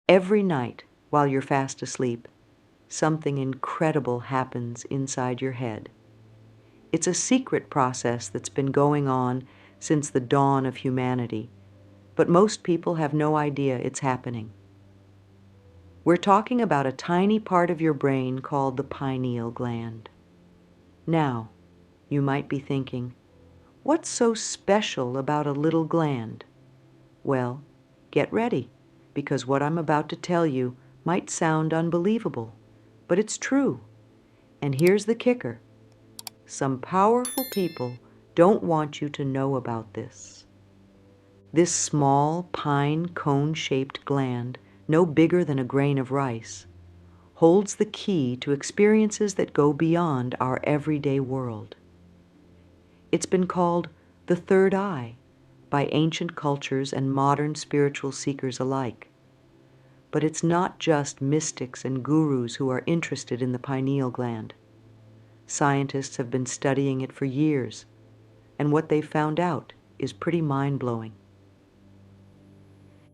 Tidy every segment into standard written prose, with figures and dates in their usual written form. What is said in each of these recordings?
Every night while you're fast asleep, something incredible happens inside your head. It's a secret process that's been going on since the dawn of humanity, but most people have no idea it's happening. We're talking about a tiny part of your brain called the pineal gland. Now, you might be thinking, what's so special about a little gland? Well, get ready, because what I'm about to tell you might sound unbelievable, but it's true. And here's the kicker. Some powerful people don't want you to know about this. This small pine cone-shaped gland, no bigger than a grain of rice, holds the key to experiences that go beyond our everyday world. It's been called the third eye by ancient cultures and modern spiritual seekers alike. But it's not just mystics and gurus who are interested in the pineal gland. Scientists have been studying it for years, and what they've found out is pretty mind-blowing.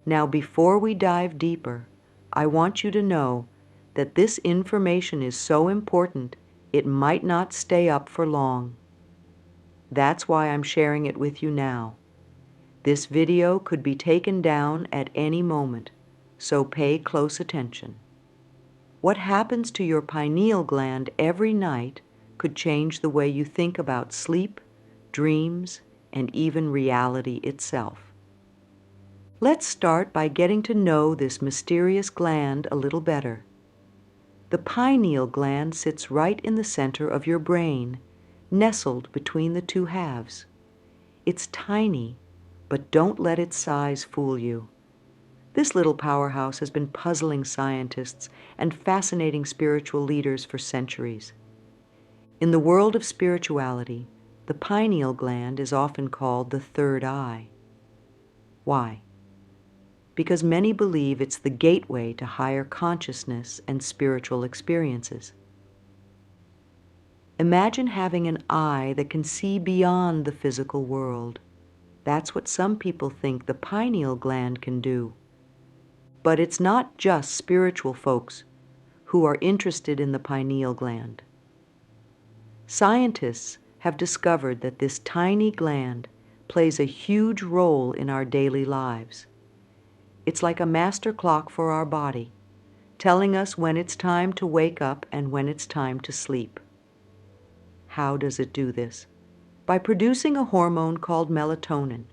Now, before we dive deeper, I want you to know that this information is so important it might not stay up for long. That's why I'm sharing it with you now. This video could be taken down at any moment, so pay close attention. What happens to your pineal gland every night could change the way you think about sleep, dreams, and even reality itself. Let's start by getting to know this mysterious gland a little better. The pineal gland sits right in the center of your brain, nestled between the two halves. It's tiny, but don't let its size fool you. This little powerhouse has been puzzling scientists and fascinating spiritual leaders for centuries. In the world of spirituality, the pineal gland is often called the third eye. Why? Because many believe it's the gateway to higher consciousness and spiritual experiences. Imagine having an eye that can see beyond the physical world. That's what some people think the pineal gland can do. But it's not just spiritual folks who are interested in the pineal gland. Scientists have discovered that this tiny gland plays a huge role in our daily lives. It's like a master clock for our body, telling us when it's time to wake up and when it's time to sleep. How does it do this? By producing a hormone called melatonin.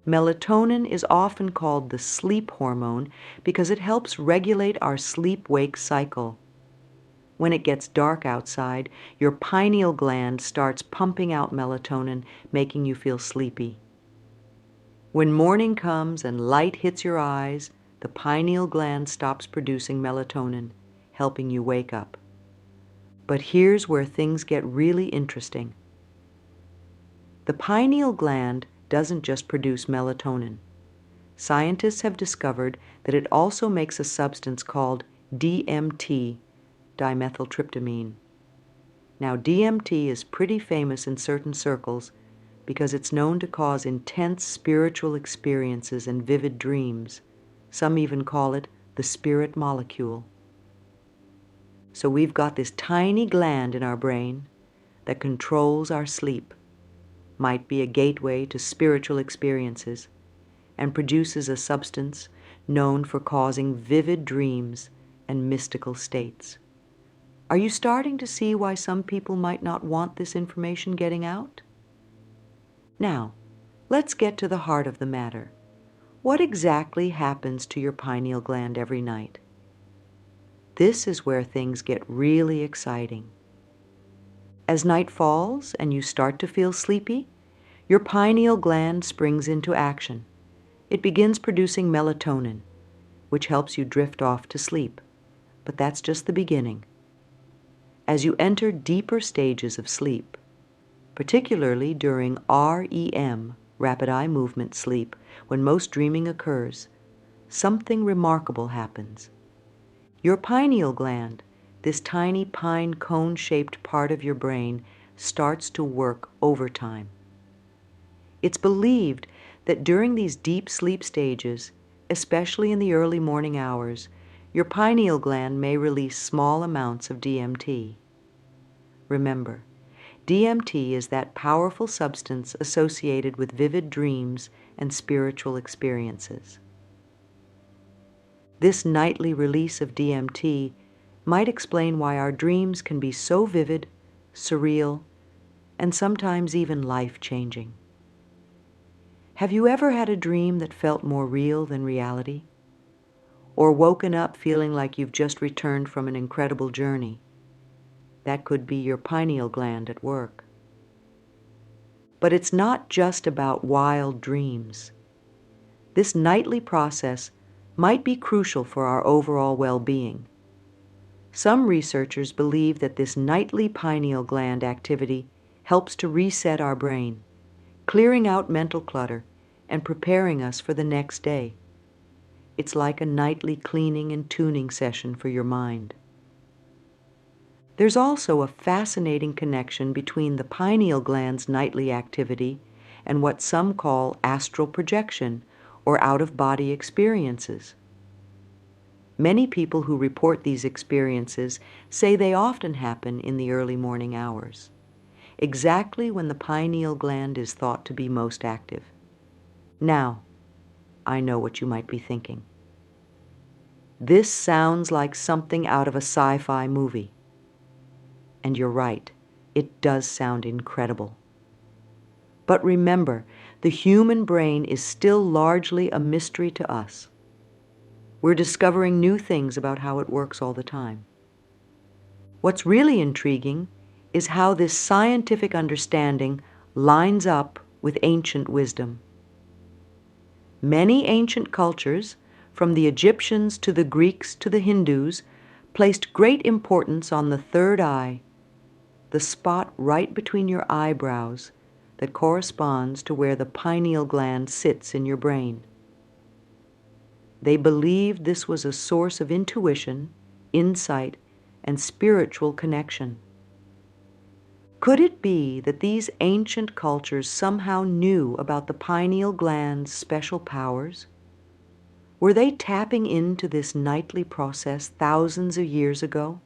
Melatonin is often called the sleep hormone because it helps regulate our sleep-wake cycle. When it gets dark outside, your pineal gland starts pumping out melatonin, making you feel sleepy. When morning comes and light hits your eyes, the pineal gland stops producing melatonin, helping you wake up. But here's where things get really interesting. The pineal gland doesn't just produce melatonin. Scientists have discovered that it also makes a substance called DMT, dimethyltryptamine. Now, DMT is pretty famous in certain circles because it's known to cause intense spiritual experiences and vivid dreams. Some even call it the spirit molecule. So we've got this tiny gland in our brain that controls our sleep, might be a gateway to spiritual experiences, and produces a substance known for causing vivid dreams and mystical states. Are you starting to see why some people might not want this information getting out? Now, let's get to the heart of the matter. What exactly happens to your pineal gland every night? This is where things get really exciting. As night falls and you start to feel sleepy, your pineal gland springs into action. It begins producing melatonin, which helps you drift off to sleep. But that's just the beginning. As you enter deeper stages of sleep, particularly during REM, rapid eye movement sleep, when most dreaming occurs, something remarkable happens. Your pineal gland, this tiny pine cone-shaped part of your brain, starts to work overtime. It's believed that during these deep sleep stages, especially in the early morning hours, your pineal gland may release small amounts of DMT. Remember, DMT is that powerful substance associated with vivid dreams and spiritual experiences. This nightly release of DMT might explain why our dreams can be so vivid, surreal, and sometimes even life-changing. Have you ever had a dream that felt more real than reality? Or woken up feeling like you've just returned from an incredible journey? That could be your pineal gland at work. But it's not just about wild dreams. This nightly process might be crucial for our overall well-being. Some researchers believe that this nightly pineal gland activity helps to reset our brain, clearing out mental clutter and preparing us for the next day. It's like a nightly cleaning and tuning session for your mind. There's also a fascinating connection between the pineal gland's nightly activity and what some call astral projection or out-of-body experiences. Many people who report these experiences say they often happen in the early morning hours, exactly when the pineal gland is thought to be most active. Now, I know what you might be thinking. This sounds like something out of a sci-fi movie. And you're right, it does sound incredible. But remember, the human brain is still largely a mystery to us. We're discovering new things about how it works all the time. What's really intriguing is how this scientific understanding lines up with ancient wisdom. Many ancient cultures, from the Egyptians to the Greeks to the Hindus, placed great importance on the third eye, the spot right between your eyebrows that corresponds to where the pineal gland sits in your brain. They believed this was a source of intuition, insight, and spiritual connection. Could it be that these ancient cultures somehow knew about the pineal gland's special powers? Were they tapping into this nightly process thousands of years ago?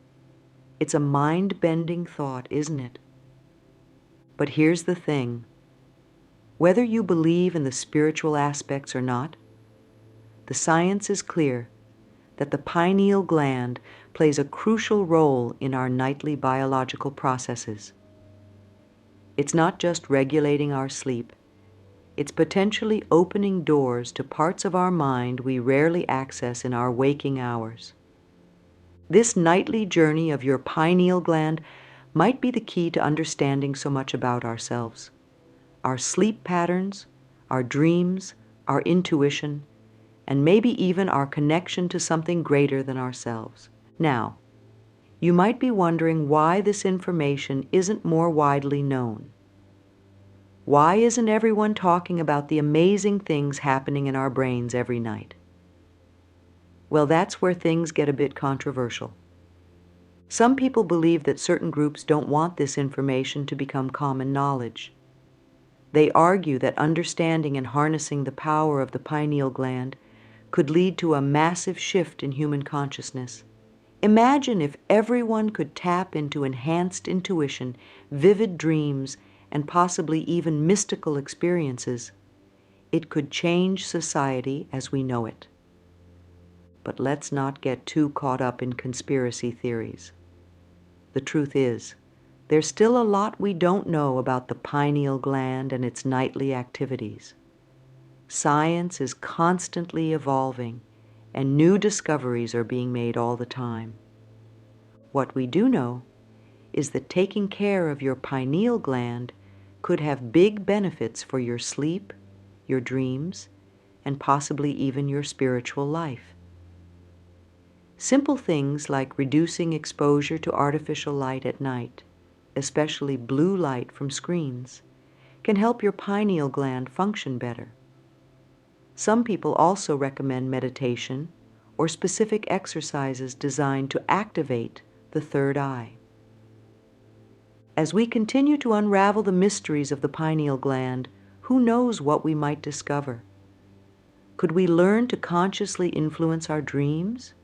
It's a mind-bending thought, isn't it? But here's the thing. Whether you believe in the spiritual aspects or not, the science is clear that the pineal gland plays a crucial role in our nightly biological processes. It's not just regulating our sleep. It's potentially opening doors to parts of our mind we rarely access in our waking hours. This nightly journey of your pineal gland might be the key to understanding so much about ourselves. Our sleep patterns, our dreams, our intuition, and maybe even our connection to something greater than ourselves. Now, you might be wondering why this information isn't more widely known. Why isn't everyone talking about the amazing things happening in our brains every night? Well, that's where things get a bit controversial. Some people believe that certain groups don't want this information to become common knowledge. They argue that understanding and harnessing the power of the pineal gland could lead to a massive shift in human consciousness. Imagine if everyone could tap into enhanced intuition, vivid dreams, and possibly even mystical experiences. It could change society as we know it. But let's not get too caught up in conspiracy theories. The truth is, there's still a lot we don't know about the pineal gland and its nightly activities. Science is constantly evolving, and new discoveries are being made all the time. What we do know is that taking care of your pineal gland could have big benefits for your sleep, your dreams, and possibly even your spiritual life. Simple things like reducing exposure to artificial light at night, especially blue light from screens, can help your pineal gland function better. Some people also recommend meditation or specific exercises designed to activate the third eye. As we continue to unravel the mysteries of the pineal gland, who knows what we might discover? Could we learn to consciously influence our dreams?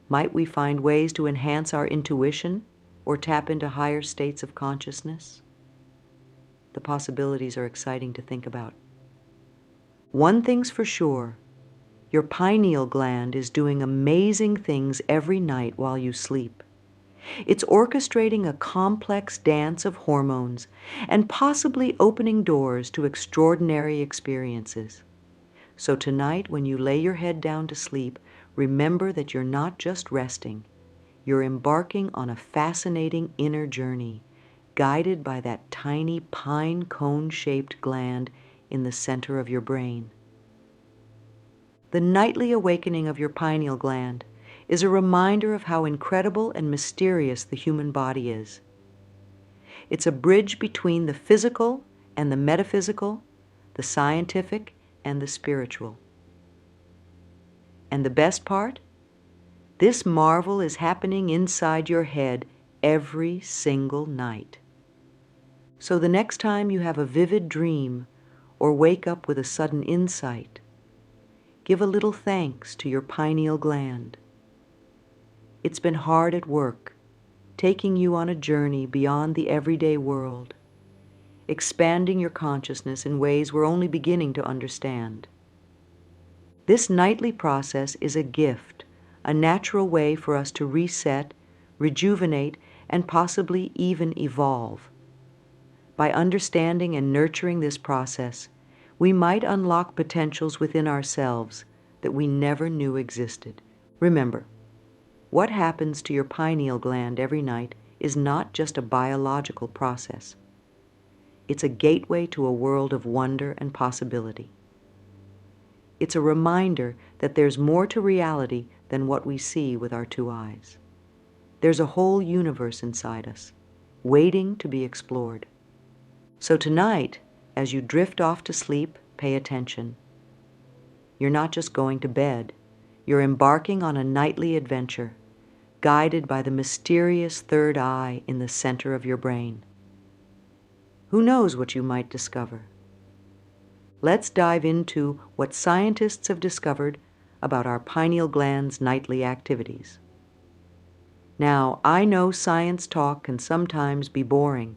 Might we find ways to enhance our intuition or tap into higher states of consciousness? The possibilities are exciting to think about. One thing's for sure, your pineal gland is doing amazing things every night while you sleep. It's orchestrating a complex dance of hormones and possibly opening doors to extraordinary experiences. So tonight, when you lay your head down to sleep, remember that you're not just resting. You're embarking on a fascinating inner journey, guided by that tiny pine cone-shaped gland in the center of your brain. The nightly awakening of your pineal gland is a reminder of how incredible and mysterious the human body is. It's a bridge between the physical and the metaphysical, the scientific and the spiritual. And the best part? This marvel is happening inside your head every single night. So the next time you have a vivid dream or wake up with a sudden insight, give a little thanks to your pineal gland. It's been hard at work, taking you on a journey beyond the everyday world, expanding your consciousness in ways we're only beginning to understand. This nightly process is a gift, a natural way for us to reset, rejuvenate, and possibly even evolve. By understanding and nurturing this process, we might unlock potentials within ourselves that we never knew existed. Remember, what happens to your pineal gland every night is not just a biological process. It's a gateway to a world of wonder and possibility. It's a reminder that there's more to reality than what we see with our two eyes. There's a whole universe inside us, waiting to be explored. So tonight, as you drift off to sleep, pay attention. You're not just going to bed. You're embarking on a nightly adventure, guided by the mysterious third eye in the center of your brain. Who knows what you might discover? Let's dive into what scientists have discovered about our pineal gland's nightly activities. Now, I know science talk can sometimes be boring,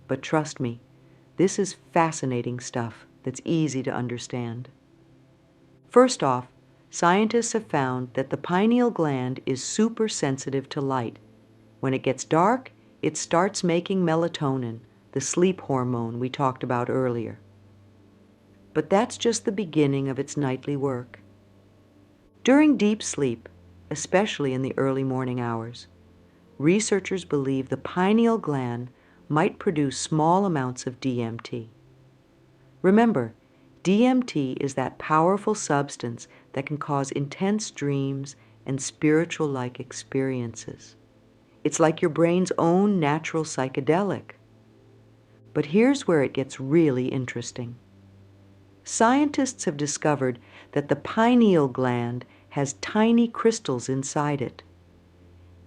but trust me, this is fascinating stuff that's easy to understand. First off, scientists have found that the pineal gland is super sensitive to light. When it gets dark, it starts making melatonin, the sleep hormone we talked about earlier. But that's just the beginning of its nightly work. During deep sleep, especially in the early morning hours, researchers believe the pineal gland might produce small amounts of DMT. Remember, DMT is that powerful substance that can cause intense dreams and spiritual-like experiences. It's like your brain's own natural psychedelic. But here's where it gets really interesting. Scientists have discovered that the pineal gland has tiny crystals inside it.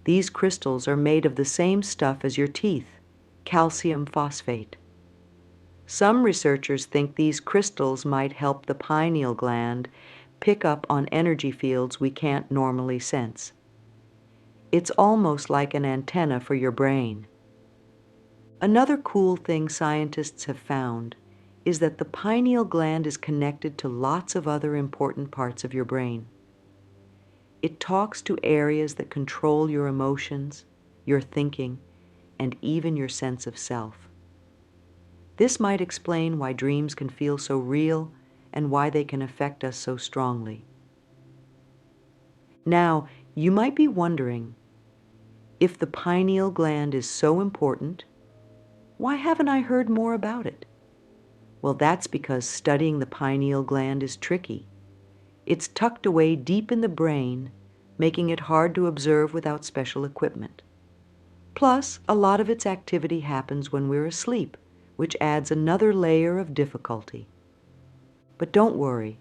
These crystals are made of the same stuff as your teeth, calcium phosphate. Some researchers think these crystals might help the pineal gland pick up on energy fields we can't normally sense. It's almost like an antenna for your brain. Another cool thing scientists have found is that the pineal gland is connected to lots of other important parts of your brain. It talks to areas that control your emotions, your thinking, and even your sense of self. This might explain why dreams can feel so real and why they can affect us so strongly. Now, you might be wondering, if the pineal gland is so important, why haven't I heard more about it? Well, that's because studying the pineal gland is tricky. It's tucked away deep in the brain, making it hard to observe without special equipment. Plus, a lot of its activity happens when we're asleep, which adds another layer of difficulty. But don't worry.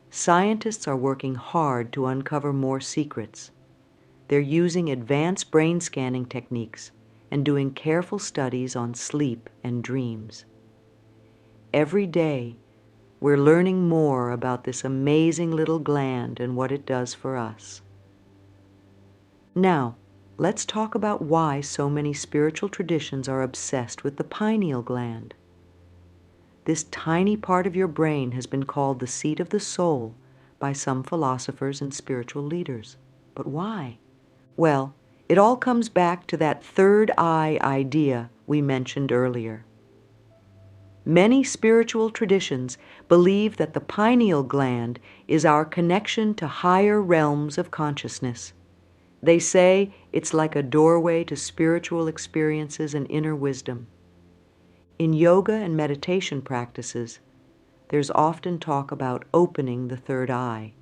Scientists are working hard to uncover more secrets. They're using advanced brain scanning techniques and doing careful studies on sleep and dreams. Every day, we're learning more about this amazing little gland and what it does for us. Now, let's talk about why so many spiritual traditions are obsessed with the pineal gland. This tiny part of your brain has been called the seat of the soul by some philosophers and spiritual leaders. But why? Well, it all comes back to that third eye idea we mentioned earlier. Many spiritual traditions believe that the pineal gland is our connection to higher realms of consciousness. They say it's like a doorway to spiritual experiences and inner wisdom. In yoga and meditation practices, there's often talk about opening the third eye.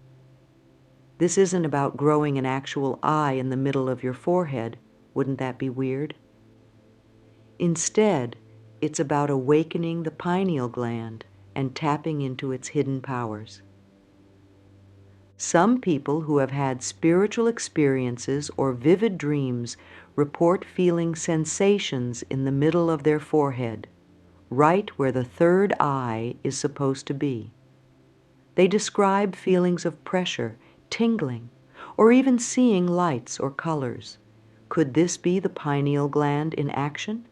This isn't about growing an actual eye in the middle of your forehead. Wouldn't that be weird? Instead, it's about awakening the pineal gland and tapping into its hidden powers. Some people who have had spiritual experiences or vivid dreams report feeling sensations in the middle of their forehead, right where the third eye is supposed to be. They describe feelings of pressure, tingling, or even seeing lights or colors. Could this be the pineal gland in action?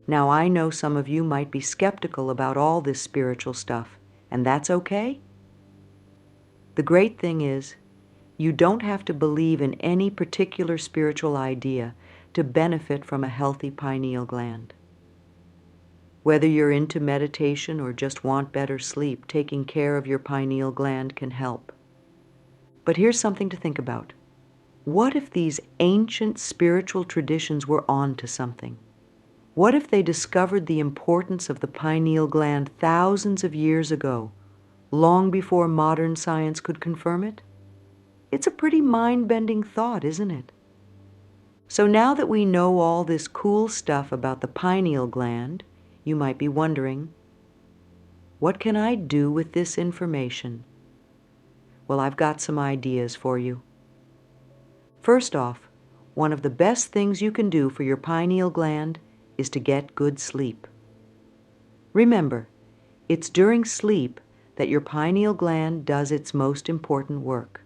Now, I know some of you might be skeptical about all this spiritual stuff, and that's okay. The great thing is, you don't have to believe in any particular spiritual idea to benefit from a healthy pineal gland. Whether you're into meditation or just want better sleep, taking care of your pineal gland can help. But here's something to think about. What if these ancient spiritual traditions were on to something? What if they discovered the importance of the pineal gland thousands of years ago, long before modern science could confirm it? It's a pretty mind-bending thought, isn't it? So now that we know all this cool stuff about the pineal gland, you might be wondering, what can I do with this information? Well, I've got some ideas for you. First off, one of the best things you can do for your pineal gland is to get good sleep. Remember, it's during sleep that your pineal gland does its most important work.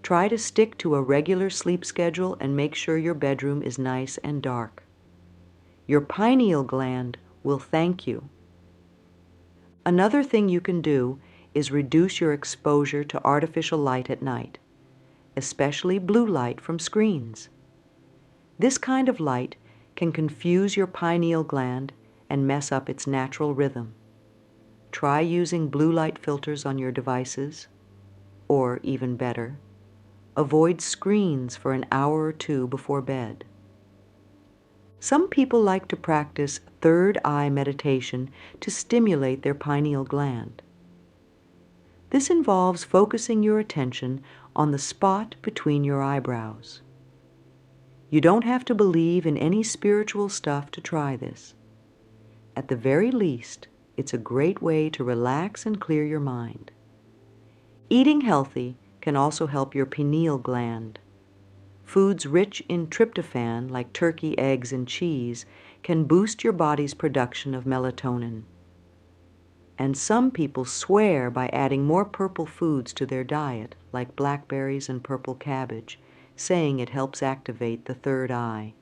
Try to stick to a regular sleep schedule and make sure your bedroom is nice and dark. Your pineal gland will thank you. Another thing you can do is reduce your exposure to artificial light at night, especially blue light from screens. This kind of light can confuse your pineal gland and mess up its natural rhythm. Try using blue light filters on your devices, or even better, avoid screens for an hour or two before bed. Some people like to practice third eye meditation to stimulate their pineal gland. This involves focusing your attention on the spot between your eyebrows. You don't have to believe in any spiritual stuff to try this. At the very least, it's a great way to relax and clear your mind. Eating healthy can also help your pineal gland. Foods rich in tryptophan, like turkey, eggs, and cheese, can boost your body's production of melatonin. And some people swear by adding more purple foods to their diet, like blackberries and purple cabbage, saying it helps activate the third eye.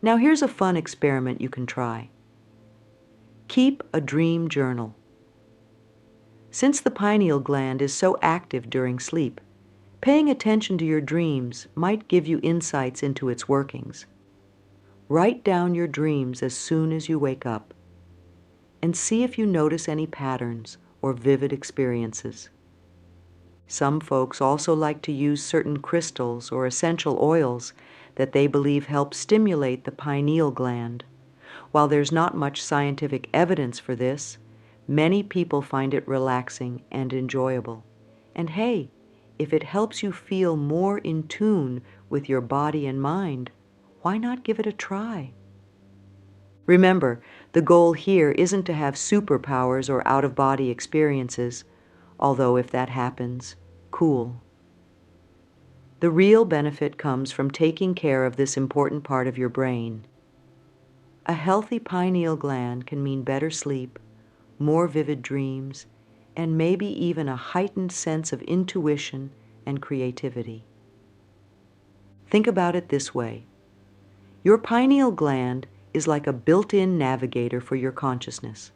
Now here's a fun experiment you can try. Keep a dream journal. Since the pineal gland is so active during sleep, paying attention to your dreams might give you insights into its workings. Write down your dreams as soon as you wake up, and see if you notice any patterns or vivid experiences. Some folks also like to use certain crystals or essential oils that they believe help stimulate the pineal gland. While there's not much scientific evidence for this, many people find it relaxing and enjoyable. And hey, if it helps you feel more in tune with your body and mind, why not give it a try? Remember, the goal here isn't to have superpowers or out-of-body experiences, although if that happens, cool. The real benefit comes from taking care of this important part of your brain. A healthy pineal gland can mean better sleep, more vivid dreams, and maybe even a heightened sense of intuition and creativity. Think about it this way. Your pineal gland is like a built-in navigator for your consciousness.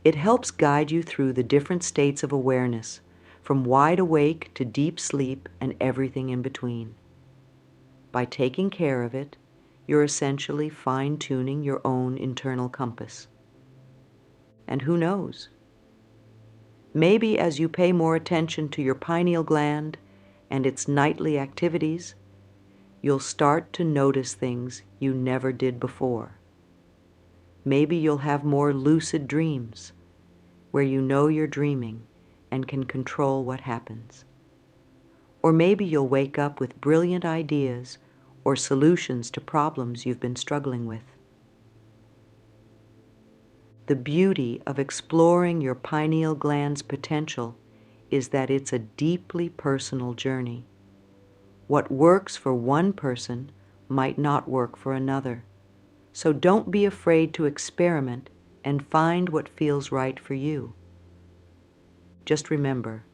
It helps guide you through the different states of awareness, from wide awake to deep sleep and everything in between. By taking care of it, you're essentially fine-tuning your own internal compass. And who knows? Maybe as you pay more attention to your pineal gland and its nightly activities, you'll start to notice things you never did before. Maybe you'll have more lucid dreams, where you know you're dreaming and can control what happens. Or maybe you'll wake up with brilliant ideas or solutions to problems you've been struggling with. The beauty of exploring your pineal gland's potential is that it's a deeply personal journey. What works for one person might not work for another. So don't be afraid to experiment and find what feels right for you. Just remember,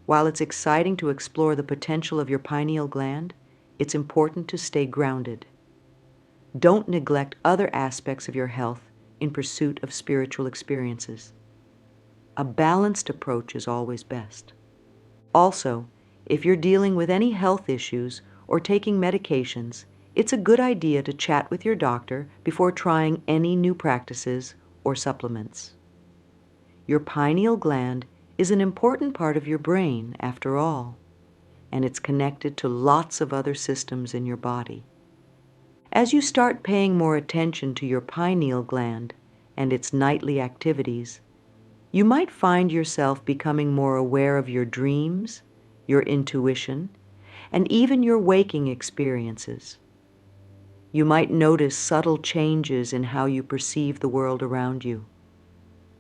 while it's exciting to explore the potential of your pineal gland, it's important to stay grounded. Don't neglect other aspects of your health in pursuit of spiritual experiences. A balanced approach is always best. Also, if you're dealing with any health issues or taking medications, it's a good idea to chat with your doctor before trying any new practices or supplements. Your pineal gland is an important part of your brain, after all, and it's connected to lots of other systems in your body. As you start paying more attention to your pineal gland and its nightly activities, you might find yourself becoming more aware of your dreams, your intuition, and even your waking experiences. You might notice subtle changes in how you perceive the world around you.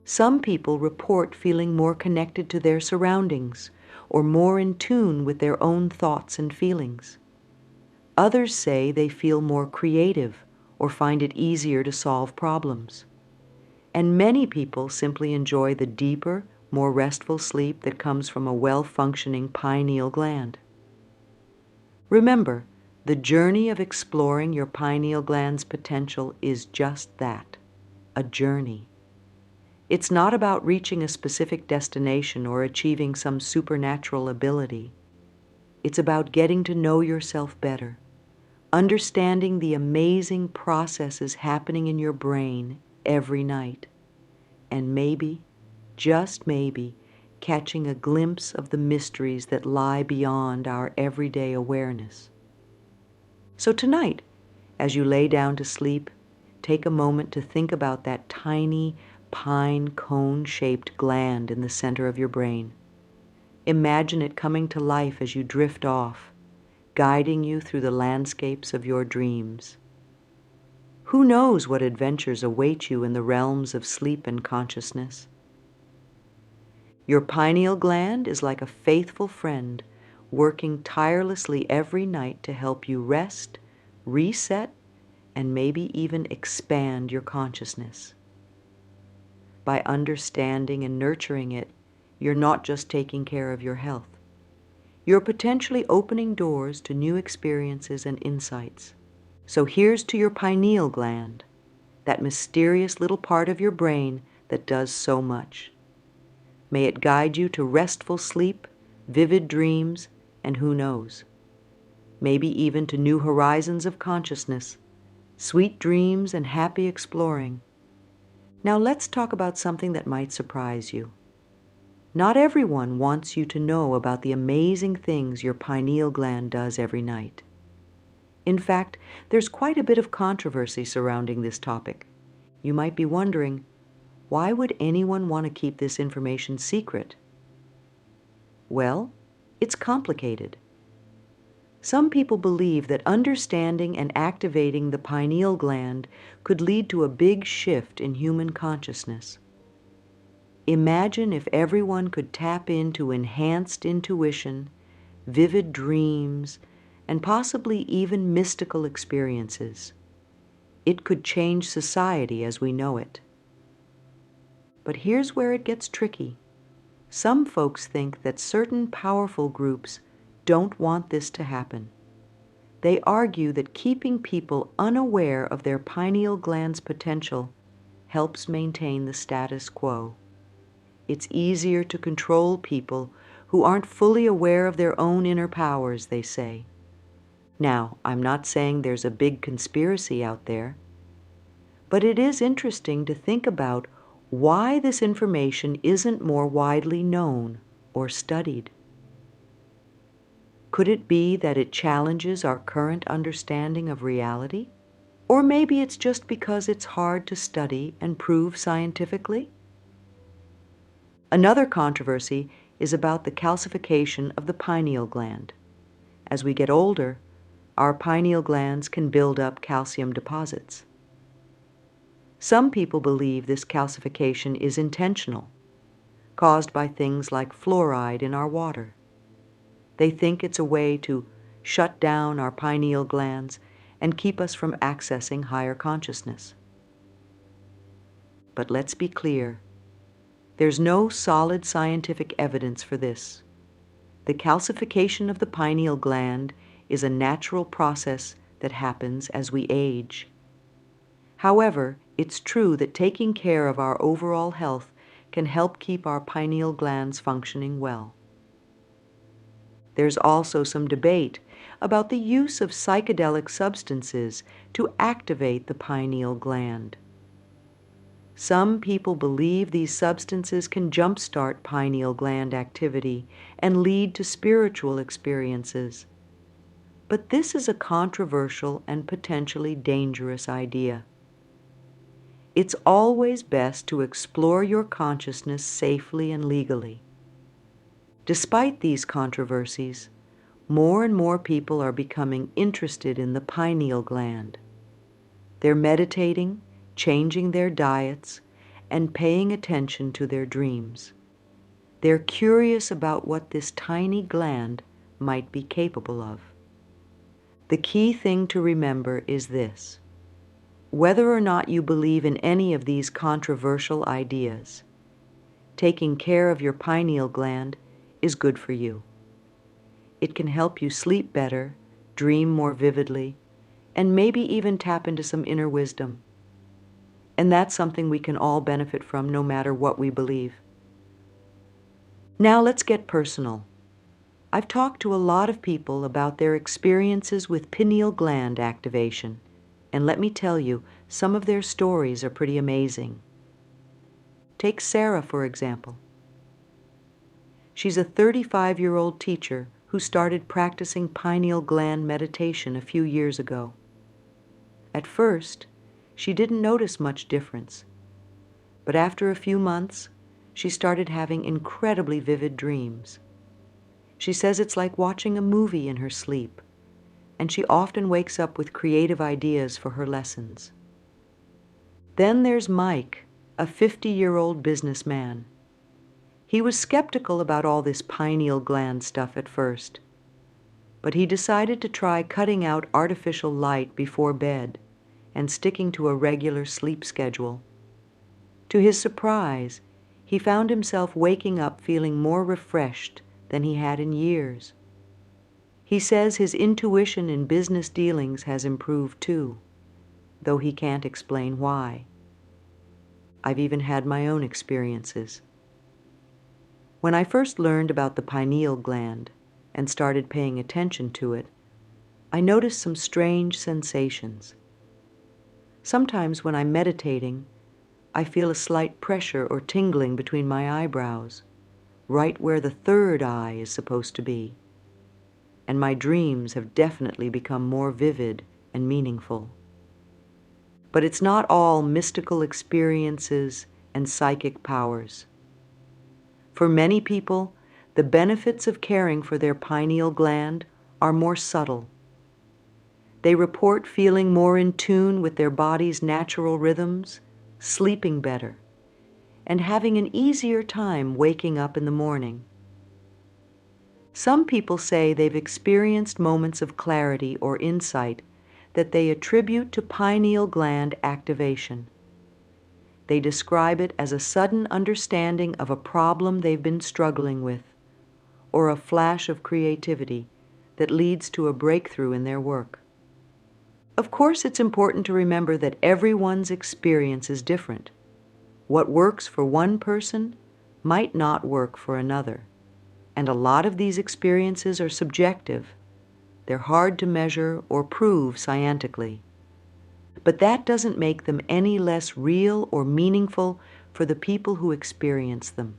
Some people report feeling more connected to their surroundings or more in tune with their own thoughts and feelings. Others say they feel more creative or find it easier to solve problems. And many people simply enjoy the deeper, more restful sleep that comes from a well-functioning pineal gland. Remember, the journey of exploring your pineal gland's potential is just that, a journey. It's not about reaching a specific destination or achieving some supernatural ability. It's about getting to know yourself better, understanding the amazing processes happening in your brain every night, and maybe, just maybe, catching a glimpse of the mysteries that lie beyond our everyday awareness. So tonight, as you lay down to sleep, take a moment to think about that tiny, pine cone-shaped gland in the center of your brain. Imagine it coming to life as you drift off, guiding you through the landscapes of your dreams. Who knows what adventures await you in the realms of sleep and consciousness? Your pineal gland is like a faithful friend, working tirelessly every night to help you rest, reset, and maybe even expand your consciousness. By understanding and nurturing it, you're not just taking care of your health. You're potentially opening doors to new experiences and insights. So here's to your pineal gland, that mysterious little part of your brain that does so much. May it guide you to restful sleep, vivid dreams, and who knows, maybe even to new horizons of consciousness, sweet dreams and happy exploring. Now let's talk about something that might surprise you. Not everyone wants you to know about the amazing things your pineal gland does every night. In fact, there's quite a bit of controversy surrounding this topic. You might be wondering, why would anyone want to keep this information secret? Well, it's complicated. Some people believe that understanding and activating the pineal gland could lead to a big shift in human consciousness. Imagine if everyone could tap into enhanced intuition, vivid dreams, and possibly even mystical experiences. It could change society as we know it. But here's where it gets tricky. Some folks think that certain powerful groups don't want this to happen. They argue that keeping people unaware of their pineal gland's potential helps maintain the status quo. It's easier to control people who aren't fully aware of their own inner powers, they say. Now, I'm not saying there's a big conspiracy out there, but it is interesting to think about why this information isn't more widely known or studied. Could it be that it challenges our current understanding of reality? Or maybe it's just because it's hard to study and prove scientifically? Another controversy is about the calcification of the pineal gland. As we get older, our pineal glands can build up calcium deposits. Some people believe this calcification is intentional, caused by things like fluoride in our water. They think it's a way to shut down our pineal glands and keep us from accessing higher consciousness. But let's be clear, there's no solid scientific evidence for this. The calcification of the pineal gland is a natural process that happens as we age. However, it's true that taking care of our overall health can help keep our pineal glands functioning well. There's also some debate about the use of psychedelic substances to activate the pineal gland. Some people believe these substances can jumpstart pineal gland activity and lead to spiritual experiences. But this is a controversial and potentially dangerous idea. It's always best to explore your consciousness safely and legally. Despite these controversies, more and more people are becoming interested in the pineal gland. They're meditating, changing their diets, and paying attention to their dreams. They're curious about what this tiny gland might be capable of. The key thing to remember is this: whether or not you believe in any of these controversial ideas, taking care of your pineal gland is good for you. It can help you sleep better, dream more vividly, and maybe even tap into some inner wisdom. And that's something we can all benefit from no matter what we believe. Now let's get personal. I've talked to a lot of people about their experiences with pineal gland activation, and let me tell you, some of their stories are pretty amazing. Take Sarah, for example. She's a 35-year-old teacher who started practicing pineal gland meditation a few years ago. At first, she didn't notice much difference, but after a few months, she started having incredibly vivid dreams. She says it's like watching a movie in her sleep, and she often wakes up with creative ideas for her lessons. Then there's Mike, a 50-year-old businessman. He was skeptical about all this pineal gland stuff at first, but he decided to try cutting out artificial light before bed and sticking to a regular sleep schedule. To his surprise, he found himself waking up feeling more refreshed than he had in years. He says his intuition in business dealings has improved too, though he can't explain why. I've even had my own experiences. When I first learned about the pineal gland and started paying attention to it, I noticed some strange sensations. Sometimes when I'm meditating, I feel a slight pressure or tingling between my eyebrows, right where the third eye is supposed to be. And my dreams have definitely become more vivid and meaningful. But it's not all mystical experiences and psychic powers. For many people, the benefits of caring for their pineal gland are more subtle. They report feeling more in tune with their body's natural rhythms, sleeping better, and having an easier time waking up in the morning. Some people say they've experienced moments of clarity or insight that they attribute to pineal gland activation. They describe it as a sudden understanding of a problem they've been struggling with, or a flash of creativity that leads to a breakthrough in their work. Of course, it's important to remember that everyone's experience is different. What works for one person might not work for another, and a lot of these experiences are subjective. They're hard to measure or prove scientifically. But that doesn't make them any less real or meaningful for the people who experience them.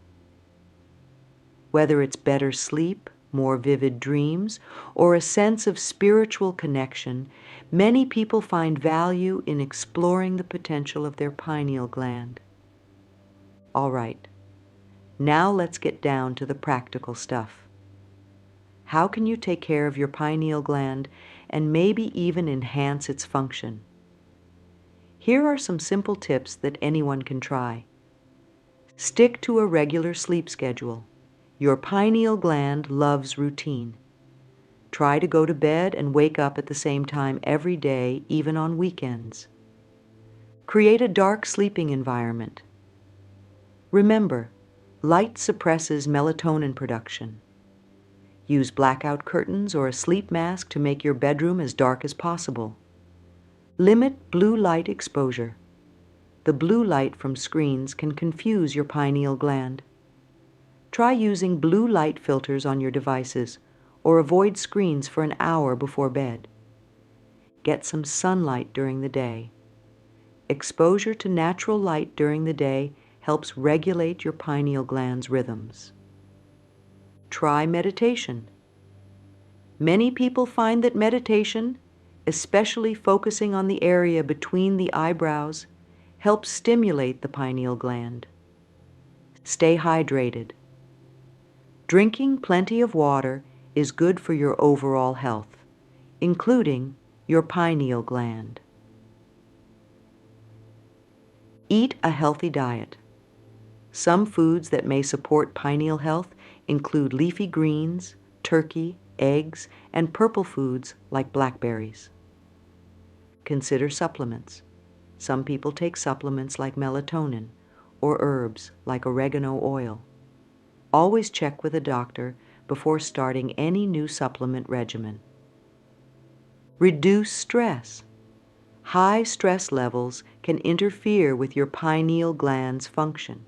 Whether it's better sleep, more vivid dreams, or a sense of spiritual connection, many people find value in exploring the potential of their pineal gland. All right, now let's get down to the practical stuff. How can you take care of your pineal gland and maybe even enhance its function? Here are some simple tips that anyone can try. Stick to a regular sleep schedule. Your pineal gland loves routine. Try to go to bed and wake up at the same time every day, even on weekends. Create a dark sleeping environment. Remember, light suppresses melatonin production. Use blackout curtains or a sleep mask to make your bedroom as dark as possible. Limit blue light exposure. The blue light from screens can confuse your pineal gland. Try using blue light filters on your devices or avoid screens for an hour before bed. Get some sunlight during the day. Exposure to natural light during the day helps regulate your pineal gland's rhythms. Try meditation. Many people find that meditation, especially focusing on the area between the eyebrows, helps stimulate the pineal gland. Stay hydrated. Drinking plenty of water is good for your overall health, including your pineal gland. Eat a healthy diet. Some foods that may support pineal health include leafy greens, turkey, eggs, and purple foods like blackberries. Consider supplements. Some people take supplements like melatonin or herbs like oregano oil. Always check with a doctor before starting any new supplement regimen. Reduce stress. High stress levels can interfere with your pineal gland's function.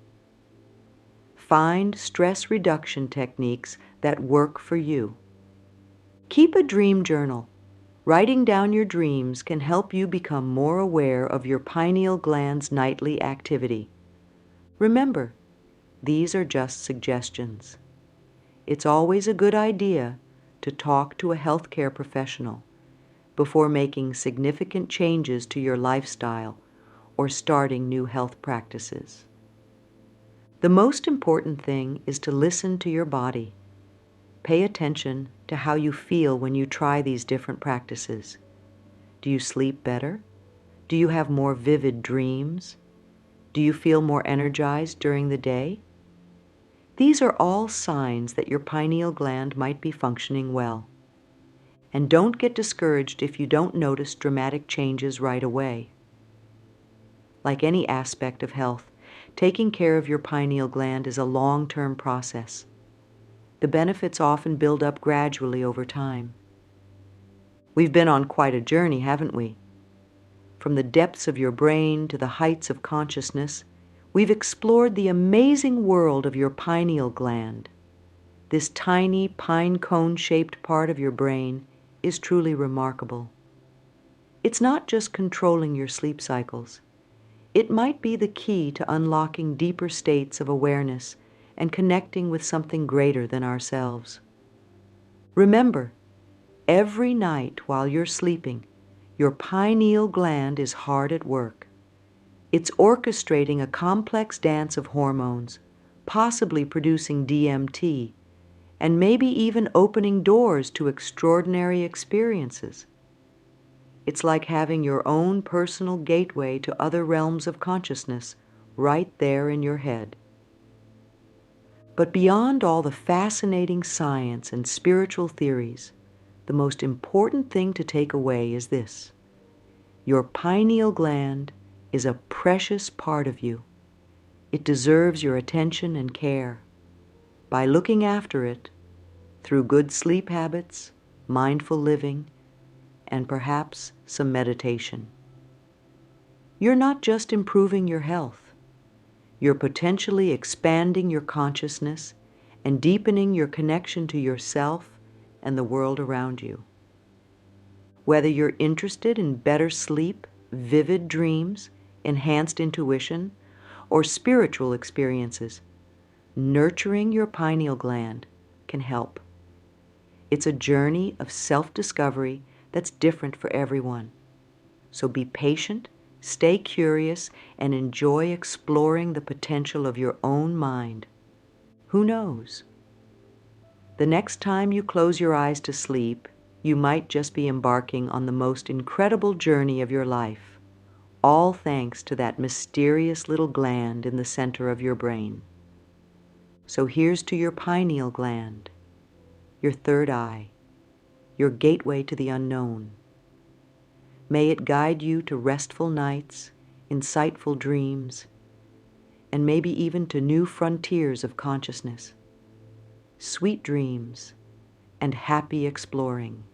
Find stress reduction techniques that work for you. Keep a dream journal. Writing down your dreams can help you become more aware of your pineal gland's nightly activity. Remember, these are just suggestions. It's always a good idea to talk to a healthcare professional before making significant changes to your lifestyle or starting new health practices. The most important thing is to listen to your body. Pay attention to how you feel when you try these different practices. Do you sleep better? Do you have more vivid dreams? Do you feel more energized during the day? These are all signs that your pineal gland might be functioning well. And don't get discouraged if you don't notice dramatic changes right away. Like any aspect of health, taking care of your pineal gland is a long-term process. The benefits often build up gradually over time. We've been on quite a journey, haven't we? From the depths of your brain to the heights of consciousness, we've explored the amazing world of your pineal gland. This tiny pine cone-shaped part of your brain is truly remarkable. It's not just controlling your sleep cycles. It might be the key to unlocking deeper states of awareness and connecting with something greater than ourselves. Remember, every night while you're sleeping, your pineal gland is hard at work. It's orchestrating a complex dance of hormones, possibly producing DMT, and maybe even opening doors to extraordinary experiences. It's like having your own personal gateway to other realms of consciousness right there in your head. But beyond all the fascinating science and spiritual theories, the most important thing to take away is this: your pineal gland is a precious part of you. It deserves your attention and care. By looking after it, through good sleep habits, mindful living, and perhaps some meditation. You're not just improving your health. You're potentially expanding your consciousness and deepening your connection to yourself and the world around you. Whether you're interested in better sleep, vivid dreams, enhanced intuition, or spiritual experiences, nurturing your pineal gland can help. It's a journey of self-discovery that's different for everyone. So be patient, stay curious, and enjoy exploring the potential of your own mind. Who knows? The next time you close your eyes to sleep, you might just be embarking on the most incredible journey of your life, all thanks to that mysterious little gland in the center of your brain. So here's to your pineal gland, your third eye, your gateway to the unknown. May it guide you to restful nights, insightful dreams, and maybe even to new frontiers of consciousness. Sweet dreams and happy exploring.